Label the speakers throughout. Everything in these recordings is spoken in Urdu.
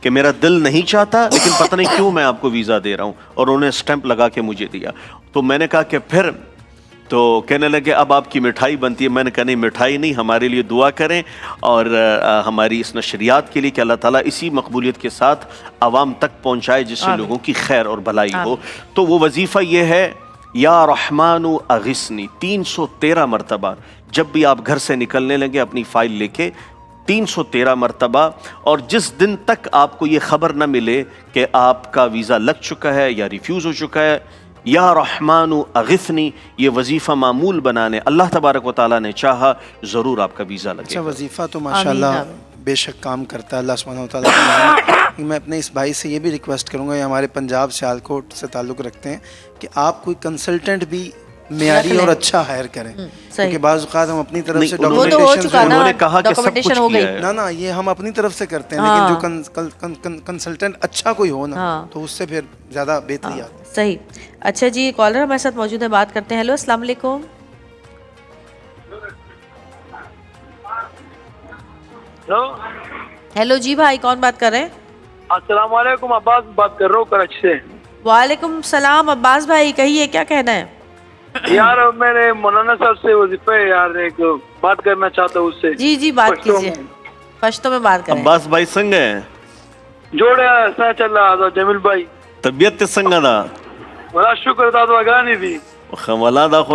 Speaker 1: کہ میرا دل نہیں چاہتا لیکن پتہ نہیں کیوں میں آپ کو ویزا دے رہا ہوں, اور انہوں نے سٹیمپ لگا کے مجھے دیا. تو میں نے کہا کہ پھر, تو کہنے لگے اب آپ کی مٹھائی بنتی ہے. میں نے کہا نہیں مٹھائی نہیں, ہمارے لیے دعا کریں اور ہماری اس نشریات کے لیے کہ اللہ تعالیٰ اسی مقبولیت کے ساتھ عوام تک پہنچائے جس سے لوگوں کی خیر اور بھلائی ہو. تو وہ وظیفہ یہ ہے یا رحمان اغثنی 313 مرتبہ. جب بھی آپ گھر سے نکلنے لگے اپنی فائل لے کے 313 مرتبہ, اور جس دن تک آپ کو یہ خبر نہ ملے کہ آپ کا ویزا لگ چکا ہے یا ریفیوز ہو چکا ہے, یا رحمان اغثنی یہ وظیفہ معمول بنانے, اللہ تبارک و تعالیٰ نے چاہا ضرور آپ کا ویزا لگے.
Speaker 2: اچھا وظیفہ تو ماشاءاللہ بے شک کام کرتا ہے اللہ سبحانہ و تعالیٰ کا نام. میں اپنے اس بھائی سے یہ بھی ریکویسٹ کروں گا, یہ ہمارے پنجاب سیالکوٹ سے تعلق رکھتے ہیں, کہ آپ کوئی کنسلٹنٹ بھی معیاری اور اچھا ہائر کریں, کیونکہ بعض اوقات ہم اپنی طرف سے
Speaker 1: انہوں نے کہا کہ سب کچھ کیا ہے.
Speaker 2: نا یہ ہم اپنی طرف سے کرتے ہیں, لیکن جو کنسلٹنٹ اچھا کوئی ہو نا تو اس سے پھر زیادہ بہتری آتی ہے.
Speaker 3: صحیح. اچھا جی, کالر ہمارے ساتھ موجود ہے, بات کرتے ہیں. ہیلو السلام علیکم. ہیلو جی بھائی, کون بات کر رہے ہیں؟
Speaker 4: السلام علیکم, عباس بات کر رہا ہوں کراچی سے.
Speaker 3: وعلیکم السلام عباس بھائی, کہیے کیا کہنا ہے؟
Speaker 4: یار میں نے مولانا صاحب سے وظیفہ یار ایک بات کرنا چاہتا ہوں اس سے.
Speaker 3: جی جی بات کیجیے, پشتو میں بات کریں.
Speaker 1: عباس بھائی سنگ ہیں
Speaker 4: جوڑے ایسا چل رہا تھا جمیل بھائی,
Speaker 1: طبیعت سنگ دا
Speaker 4: بڑا شکر تھا تو گانی تھی
Speaker 1: خملا دا خو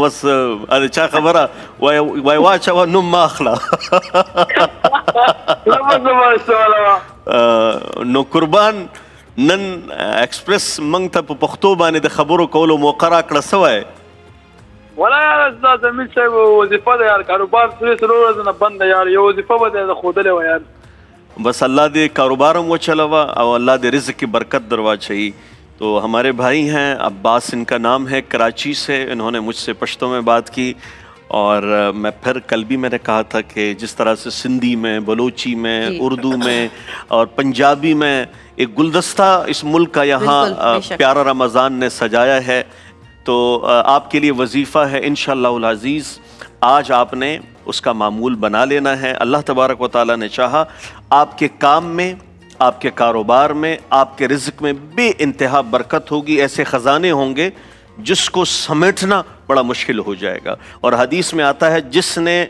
Speaker 1: بس ا چا خبره وای واچا نو ماخلا نو قربان نن ایکسپریس منګ ته په پښتو باندې د خبرو کولو موقع راکړه سوای.
Speaker 4: ولا یار استاد زمین صاحب وظیفه ده یار, کاروبار سره سره نه بند یار, یو وظیفه به ده خودلې و یار.
Speaker 1: بس اللہ دے کاروبارم وہ چلوا اور اللہ دے رزق کی برکت دروا چاہیے. تو ہمارے بھائی ہیں عباس, ان کا نام ہے, کراچی سے. انہوں نے مجھ سے پشتو میں بات کی, اور میں پھر کل بھی میں نے کہا تھا کہ جس طرح سے سندھی میں, بلوچی میں, اردو میں اور پنجابی میں ایک گلدستہ اس ملک کا یہاں پیارا رمضان نے سجایا ہے, تو آپ کے لیے وظیفہ ہے انشاءاللہ العزیز. آج آپ نے اس کا معمول بنا لینا ہے. اللہ تبارک و تعالیٰ نے چاہا آپ کے کام میں, آپ کے کاروبار میں, آپ کے رزق میں بے انتہا برکت ہوگی. ایسے خزانے ہوں گے جس کو سمیٹنا بڑا مشکل ہو جائے گا. اور حدیث میں آتا ہے جس نے,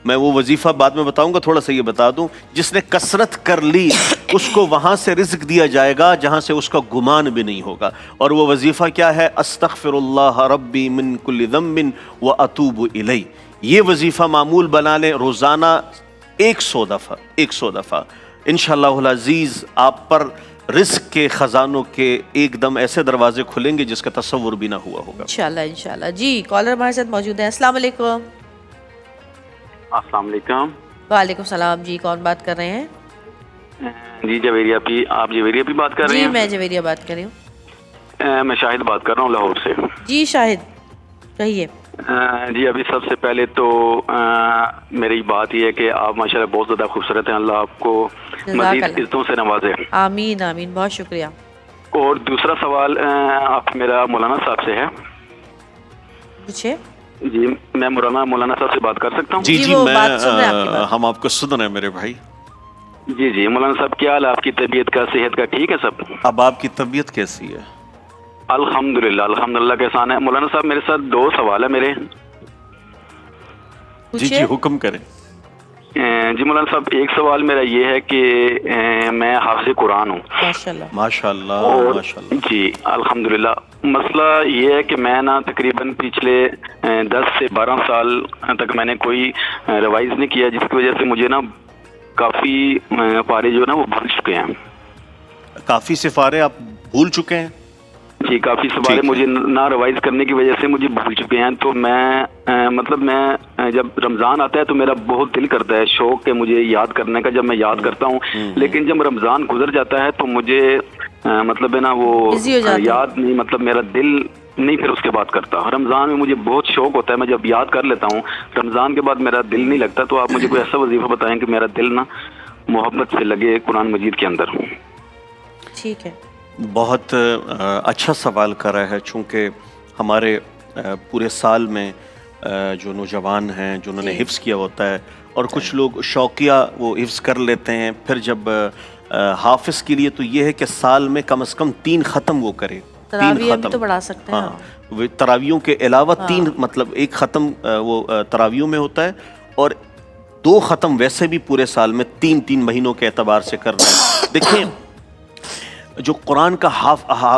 Speaker 1: میں وہ وظیفہ بعد میں بتاؤں گا, تھوڑا سا یہ بتا دوں, جس نے کثرت کر لی اس کو وہاں سے رزق دیا جائے گا جہاں سے اس کا گمان بھی نہیں ہوگا. اور وہ وظیفہ کیا ہے؟ استغفر اللہ ربی من کل ذنب واتوب الیہ. یہ وظیفہ معمول بنا لیں روزانہ 100 دفعہ. انشاءاللہ العزیز آپ پر رزق کے خزانوں کے ایک دم ایسے دروازے کھلیں گے جس کا تصور بھی نہ ہوا ہوگا
Speaker 3: انشاءاللہ. جی کالر ہمارے ساتھ موجود ہیں. السلام علیکم.
Speaker 5: السلام علیکم.
Speaker 3: وعلیکم السلام. جی کون بات کر رہے ہیں؟
Speaker 5: جی جویریہ پی, آپ جویریہ پی بات کر رہے ہیں؟
Speaker 3: جی میں جویریہ بات کر رہی ہوں.
Speaker 5: میں شاہد بات کر رہا ہوں لاہور سے.
Speaker 3: جی شاہد کہیے.
Speaker 5: جی ابھی سب سے پہلے تو میری بات یہ ہے کہ آپ ماشاءاللہ بہت زیادہ خوبصورت ہیں, اللہ آپ کو مزید عزتوں سے نوازے.
Speaker 3: آمین آمین, بہت شکریہ.
Speaker 5: اور دوسرا سوال آپ میرا مولانا صاحب سے ہے.
Speaker 3: پوچھے.
Speaker 5: جی میں مولانا صاحب سے بات کر سکتا ہوں؟
Speaker 1: جی ہم آپ کو سن رہے ہیں میرے بھائی.
Speaker 5: جی مولانا صاحب کیا حال ہے آپ کی طبیعت کا, صحت کا ٹھیک ہے سب؟
Speaker 1: اب آپ کی طبیعت کیسی ہے؟
Speaker 5: الحمدللہ کے احسان ہے. مولانا صاحب میرے ساتھ 2 سوال ہے میرے.
Speaker 1: جی حکم کریں.
Speaker 5: جی مولانا صاحب ایک سوال میرا یہ ہے کہ میں حافظ قرآن ہوں.
Speaker 1: ماشاءاللہ.
Speaker 5: جی الحمدللہ. مسئلہ یہ ہے کہ میں نا تقریباً پچھلے 10 سے 12 سال تک میں نے کوئی ریوائز نہیں کیا, جس کی وجہ سے مجھے نا کافی پارے جو نا وہ بھول چکے ہیں.
Speaker 1: کافی سفارے آپ بھول چکے ہیں؟
Speaker 5: جی کافی سوالے مجھے نہ ریوائز کرنے کی وجہ سے مجھے بھول چکے ہیں. تو میں جب رمضان آتا ہے تو میرا بہت دل کرتا ہے, شوق ہے مجھے یاد کرنے کا, جب میں یاد کرتا ہوں. لیکن جب رمضان گزر جاتا ہے تو مجھے مطلب ہے نا وہ یاد نہیں, مطلب میرا دل نہیں پھر اس کے بعد کرتا. رمضان میں مجھے بہت شوق ہوتا ہے, میں جب یاد کر لیتا ہوں, رمضان کے بعد میرا دل نہیں لگتا. تو آپ مجھے کوئی ایسا وظیفہ بتائیں کہ میرا دل نا محبت سے لگے قرآن مجید کے اندر.
Speaker 3: ٹھیک ہے,
Speaker 1: بہت اچھا سوال کر رہا ہے. چونکہ ہمارے پورے سال میں جو نوجوان ہیں جنہوں نے حفظ کیا ہوتا ہے اور کچھ لوگ شوقیہ وہ حفظ کر لیتے ہیں. پھر جب حافظ کے لیے تو یہ ہے کہ سال میں کم از کم 3 ختم وہ کرے.
Speaker 3: تراویح بھی تو پڑھا سکتے ہیں.
Speaker 1: ہاں تراویحوں کے علاوہ 3 مطلب 1 ختم وہ تراویحوں میں ہوتا ہے اور 2 ختم ویسے بھی پورے سال میں 3 مہینوں کے اعتبار سے کرنا ہے. دیکھیں جو قرآن کا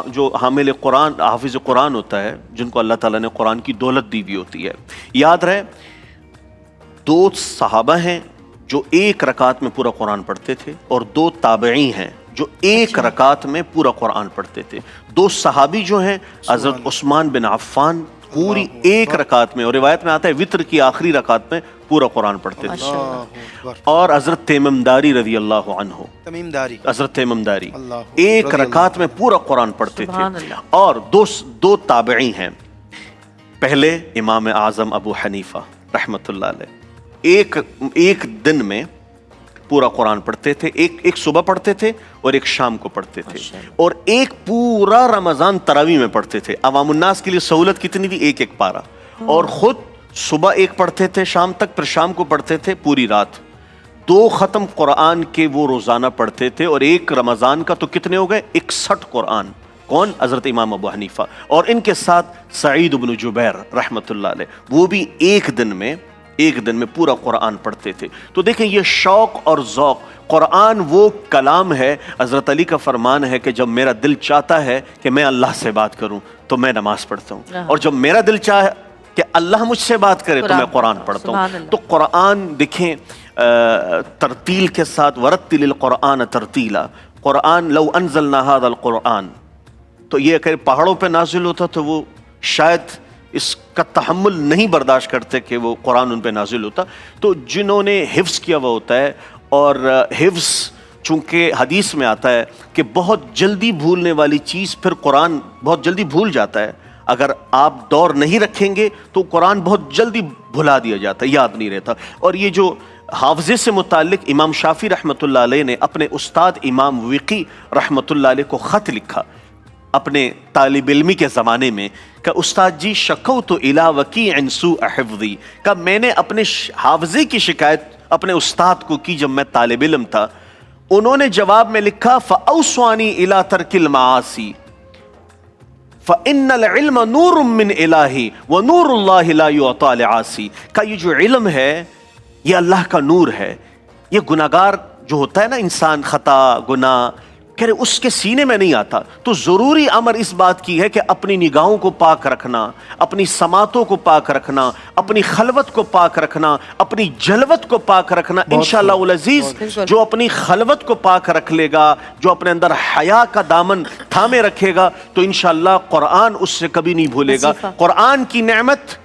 Speaker 1: جو حامل قرآن حافظ قرآن ہوتا ہے, جن کو اللہ تعالیٰ نے قرآن کی دولت دی ہوئی ہوتی ہے, یاد رہے 2 صحابہ ہیں جو 1 رکعت میں پورا قرآن پڑھتے تھے اور 2 تابعی ہیں جو 1 رکعت میں پورا قرآن پڑھتے تھے. 2 صحابی جو ہیں حضرت عثمان بن عفان پوری 1 رکعت میں, اور روایت میں آتا ہے وتر کی آخری رکعت میں پورا قرآن پڑھتے تھے, اور حضرت تیمم داری رضی اللہ عنہ, حضرت تیمم داری 1 رکعت میں پورا قرآن پڑھتے تھے. اور 2 تابعی ہیں, پہلے امام اعظم ابو حنیفہ رحمۃ اللہ علیہ ایک دن میں پورا قرآن پڑھتے تھے. ایک صبح پڑھتے تھے اور ایک شام کو پڑھتے تھے, اور ایک پورا رمضان تراویح میں پڑھتے تھے. عوام الناس کے لیے سہولت کتنی تھی, 1 پارہ, اور خود صبح 1 پڑھتے تھے شام تک, پھر شام کو پڑھتے تھے پوری رات. 2 ختم قرآن کے وہ روزانہ پڑھتے تھے, اور 1 رمضان کا تو کتنے ہو گئے 61 قرآن. کون؟ حضرت امام ابو حنیفہ, اور ان کے ساتھ سعید بن جبیر رحمۃ اللہ علیہ, وہ بھی ایک دن میں پورا قرآن پڑھتے تھے. تو دیکھیں یہ شوق اور ذوق. قرآن وہ کلام ہے, حضرت علی کا فرمان ہے کہ جب میرا دل چاہتا ہے کہ میں اللہ سے بات کروں تو میں نماز پڑھتا ہوں, اور جب میرا دل چاہے کہ اللہ مجھ سے بات کرے تو میں قرآن پڑھتا ہوں. تو قرآن دیکھیں ترتیل کے ساتھ, ورتل القرآن ترتیلا, قرآن لو انزلنا هذا القرآن, تو یہ اگر پہاڑوں پہ نازل ہوتا تو وہ شاید اس کا تحمل نہیں برداشت کرتے کہ وہ قرآن ان پہ نازل ہوتا. تو جنہوں نے حفظ کیا ہوا ہوتا ہے, اور حفظ چونکہ حدیث میں آتا ہے کہ بہت جلدی بھولنے والی چیز پھر قرآن بہت جلدی بھول جاتا ہے. اگر آپ دور نہیں رکھیں گے تو قرآن بہت جلدی بھلا دیا جاتا ہے, یاد نہیں رہتا. اور یہ جو حافظے سے متعلق امام شافعی رحمۃ اللہ علیہ نے اپنے استاد امام وقی رحمۃ اللہ علیہ کو خط لکھا اپنے طالب علمی کے زمانے میں کہ استاد جی شکوت الی وکیع سوء حفظی, کہ میں نے اپنے حافظے کی شکایت اپنے استاد کو کی جب میں طالب علم تھا. انہوں نے جواب میں لکھا فاوصانی الی ترک المعاصی فان العلم نور من الہی ونور اللہ لا یعطی لعاصی, کہ یہ جو علم ہے یہ اللہ کا نور ہے. یہ گناہگار جو ہوتا ہے نا انسان, خطا گناہ کہہ رہے اس کے سینے میں نہیں آتا. تو ضروری امر اس بات کی ہے کہ اپنی نگاہوں کو پاک رکھنا, اپنی سماعتوں کو پاک رکھنا, اپنی خلوت کو پاک رکھنا, اپنی جلوت کو پاک رکھنا. انشاءاللہ العزیز جو اپنی خلوت کو پاک رکھ لے گا, جو اپنے اندر حیا کا دامن تھامے رکھے گا, تو انشاءاللہ قرآن اس سے کبھی نہیں بھولے گا. قرآن کی نعمت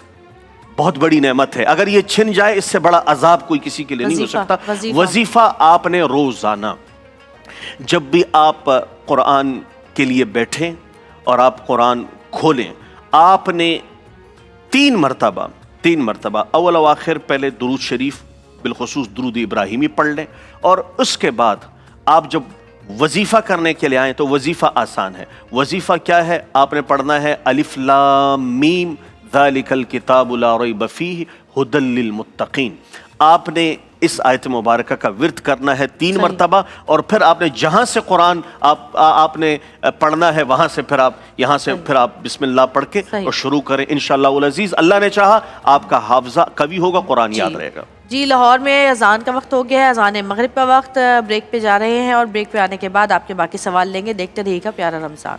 Speaker 1: بہت بڑی نعمت ہے, اگر یہ چھن جائے اس سے بڑا عذاب کوئی کسی کے لیے نہیں ہو سکتا. وظیفہ آپ نے روزانہ, جب بھی آپ قرآن کے لیے بیٹھیں اور آپ قرآن کھولیں, آپ نے 3 مرتبہ اول و آخر پہلے درود شریف بالخصوص درود ابراہیمی پڑھ لیں, اور اس کے بعد آپ جب وظیفہ کرنے کے لیے آئیں تو وظیفہ آسان ہے. وظیفہ کیا ہے؟ آپ نے پڑھنا ہے الف لام میم ذالک الکتاب لا ریب فیہ ھدی للمتقین. آپ نے اس آیت مبارکہ کا ورد کرنا ہے 3 مرتبہ, اور پھر آپ نے جہاں سے قرآن آپ نے پڑھنا ہے وہاں سے پھر آپ یہاں سے پھر آپ بسم اللہ پڑھ کے اور شروع کریں. انشاءاللہ العزیز اللہ نے چاہا آپ کا حافظہ کبھی ہوگا, قرآن یاد رہے گا.
Speaker 3: جی لاہور میں اذان کا وقت ہو گیا ہے, اذان مغرب کا وقت. بریک پہ جا رہے ہیں اور بریک پہ آنے کے بعد آپ کے باقی سوال لیں گے. دیکھتے رہیے گا پیارا رمضان.